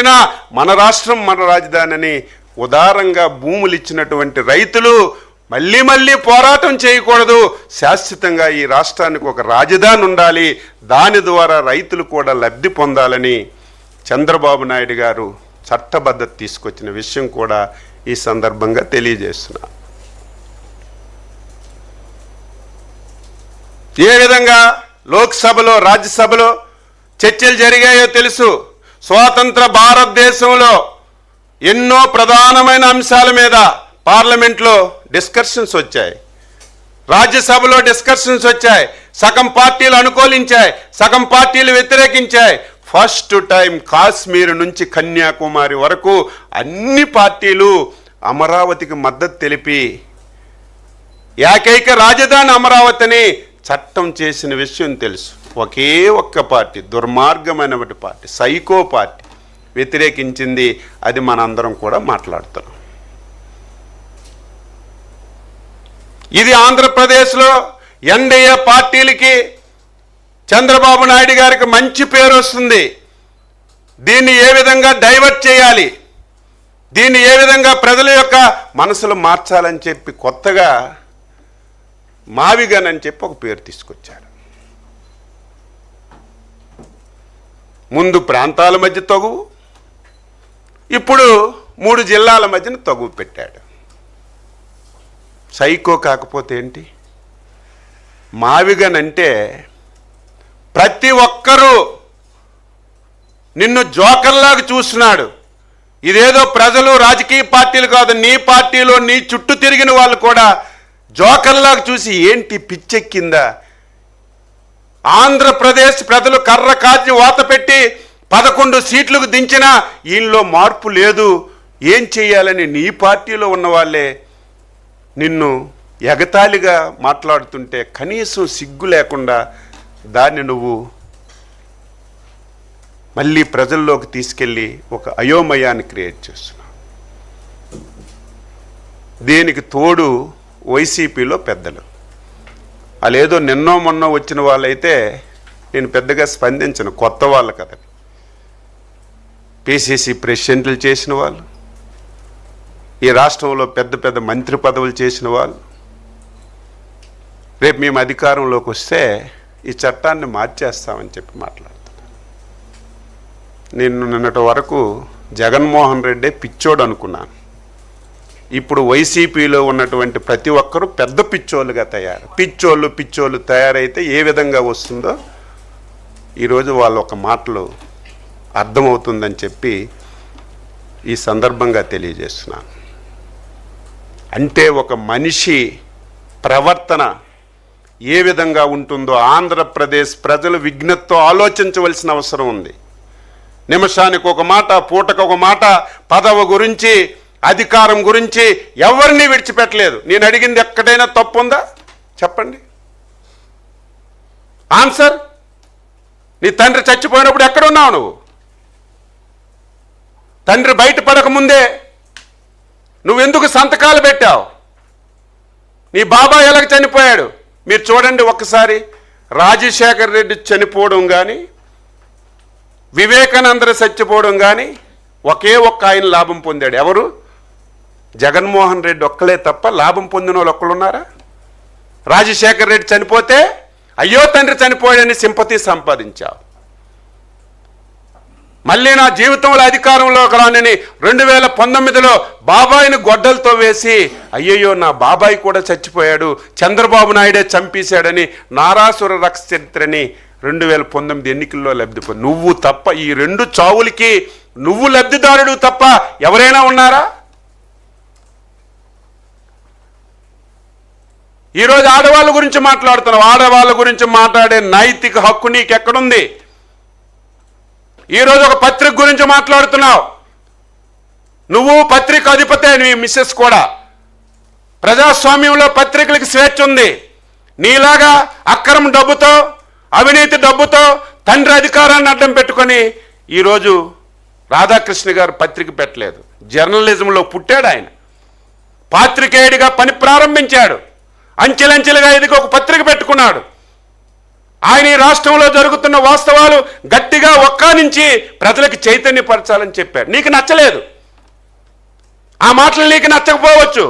వచ్చినా మన రాష్ట్రం మన రాజధాని అని ఉదారంగా భూములు ఇచ్చినటువంటి రైతులు మళ్ళీ మళ్ళీ పోరాటం చేయకూడదు, శాశ్వతంగా ఈ రాష్ట్రానికి ఒక రాజధాని ఉండాలి, దాని ద్వారా రైతులు కూడా లబ్ధి పొందాలని చంద్రబాబు నాయుడు గారు చట్టబద్ధత తీసుకొచ్చిన విషయం కూడా ఈ సందర్భంగా తెలియజేస్తున్నా. ఏ విధంగా లోక్సభలో రాజ్యసభలో చర్చలు జరిగాయో తెలుసు. స్వాతంత్ర భారతదేశంలో ఎన్నో ప్రధానమైన అంశాల మీద పార్లమెంట్లో డిస్కషన్స్ వచ్చాయి, రాజ్యసభలో డిస్కషన్స్ వచ్చాయి. సగం పార్టీలు అనుకూలించాయి, సగం పార్టీలు వ్యతిరేకించాయి. ఫస్ట్ టైం కాశ్మీర్ నుంచి కన్యాకుమారి వరకు అన్ని పార్టీలు అమరావతికి మద్దతు తెలిపి ఏకైక రాజధాని అమరావతిని చట్టం చేసిన విషయం తెలుసు. ఒకే ఒక్క పార్టీ, దుర్మార్గమైనటువంటి పార్టీ, సైకో పార్టీ వ్యతిరేకించింది. అది మనందరం కూడా మాట్లాడుతున్నాం. ఇది ఆంధ్రప్రదేశ్లో ఎన్డీఏ పార్టీలకి చంద్రబాబు నాయుడు గారికి మంచి పేరు వస్తుంది. దీన్ని ఏ విధంగా డైవర్ట్ చేయాలి, దీన్ని ఏ విధంగా ప్రజల యొక్క మనసులు మార్చాలని చెప్పి కొత్తగా మావిగన్ అని చెప్పి ఒక పేరు తీసుకొచ్చారు. ముందు ప్రాంతాల మధ్య తగువు, ఇప్పుడు 3 జిల్లాల మధ్యన తగువు పెట్టాడు. సైకో కాకపోతే ఏంటి? మావిగన్ అంటే ప్రతి ఒక్కరూ నిన్ను జోకర్లాగా చూస్తున్నాడు. ఇదేదో ప్రజలు రాజకీయ పార్టీలు కాదు, నీ పార్టీలో నీ చుట్టూ తిరిగిన వాళ్ళు కూడా జోకర్లాగా చూసి ఏంటి పిచ్చెక్కిందా, ఆంధ్రప్రదేశ్ ప్రజలు కర్ర కాచి వాత పెట్టి 11 సీట్లకు దించినా ఈయనలో మార్పు లేదు, ఏం చేయాలని నీ పార్టీలో ఉన్న వాళ్ళే నిన్ను ఎగతాళిగా మాట్లాడుతుంటే కనీసం సిగ్గు లేకుండా దాన్ని నువ్వు మళ్ళీ ప్రజల్లోకి తీసుకెళ్ళి ఒక అయోమయాన్ని క్రియేట్ చేస్తున్నావు. దీనికి తోడు వైసీపీలో పెద్దలు, వాళ్ళేదో నిన్నో మొన్నో వచ్చిన వాళ్ళైతే నేను పెద్దగా స్పందించను, కొత్త వాళ్ళు కదా. పిసిసి ప్రెసిడెంట్లు చేసిన వాళ్ళు, ఈ రాష్ట్రంలో పెద్ద పెద్ద మంత్రి పదవులు చేసిన వాళ్ళు, రేపు మేము అధికారంలోకి వస్తే ఈ చట్టాన్ని మార్చేస్తామని చెప్పి మాట్లాడుతున్నారు. నేను నిన్నటి వరకు జగన్మోహన్ రెడ్డి పిచ్చోడు అనుకున్నాను. ఇప్పుడు వైసీపీలో ఉన్నటువంటి ప్రతి ఒక్కరూ పెద్ద పిచ్చోళ్ళుగా పిచ్చోళ్ళు తయారైతే ఏ విధంగా వస్తుందో ఈరోజు వాళ్ళ ఒక మాటలు అర్థమవుతుందని చెప్పి ఈ సందర్భంగా తెలియజేస్తున్నాను. అంటే ఒక మనిషి ప్రవర్తన ఏ విధంగా ఉంటుందో ఆంధ్రప్రదేశ్ ప్రజలు విజ్ఞతతో ఆలోచించవలసిన అవసరం ఉంది. నిమిషానికి ఒక మాట, పూటకు ఒక మాట, పదవి గురించి, అధికారం గురించి ఎవరిని విడిచిపెట్టలేదు. నేను అడిగింది ఎక్కడైనా తప్పు ఉందా చెప్పండి, ఆన్సర్. నీ తండ్రి చచ్చిపోయినప్పుడు ఎక్కడున్నావు నువ్వు? తండ్రి బయటపడకముందే నువ్వెందుకు సంతకాలు పెట్టావు? నీ బాబాయ్ ఎలాగ చనిపోయాడు మీరు చూడండి ఒక్కసారి. రాజశేఖర్ రెడ్డి చనిపోవడం కానీ, వివేకానంద చచ్చిపోవడం కానీ ఒకే ఒక్క ఆయన లాభం పొందాడు. ఎవరు? జగన్మోహన్ రెడ్డి ఒక్కలే తప్ప లాభం పొందిన వాళ్ళు ఒక్కలున్నారా? రాజశేఖర్ రెడ్డి చనిపోతే అయ్యో తండ్రి చనిపోయాడని సింపతి సంపాదించావు. మళ్ళీ నా జీవితంలో అధికారంలోకి రానని 2019లో బాబాయిని గొడ్డలతో వేసి అయ్యయ్యో నా బాబాయ్ కూడా చచ్చిపోయాడు, చంద్రబాబు నాయుడే చంపేశాడని నారాసుర రక్ష చరిత్రని 2019 ఎన్నికల్లో లబ్ధి పొంది నువ్వు తప్ప, ఈ 2 చావులకి నువ్వు లబ్ధిదారుడు తప్ప ఎవరైనా ఉన్నారా? ఈరోజు ఆడవాళ్ళ గురించి మాట్లాడుతున్నావు. ఆడవాళ్ళ గురించి మాట్లాడే నైతిక హక్కు నీకెక్కడుంది? ఈరోజు ఒక పత్రిక గురించి మాట్లాడుతున్నావు. నువ్వు పత్రిక అధిపతే, నీ మిస్సెస్ కూడా. ప్రజాస్వామ్యంలో పత్రికలకు స్వేచ్ఛ ఉంది. నీలాగా అక్రమ డబ్బుతో, అవినీతి డబ్బుతో తండ్రి అధికారాన్ని అడ్డం పెట్టుకొని ఈరోజు రాధాకృష్ణ గారు పత్రిక పెట్టలేదు. జర్నలిజంలో పుట్టాడు ఆయన, పాత్రికేయుడిగా పని ప్రారంభించాడు, అంచెలంచెలుగా ఎదిగి ఒక పత్రిక పెట్టుకున్నాడు. ఆయన ఈ రాష్ట్రంలో జరుగుతున్న వాస్తవాలు గట్టిగా ఒక్కానించి ప్రజలకు చైతన్యపరచాలని చెప్పారు. నీకు నచ్చలేదు, ఆ మాటలు నీకు నచ్చకపోవచ్చు,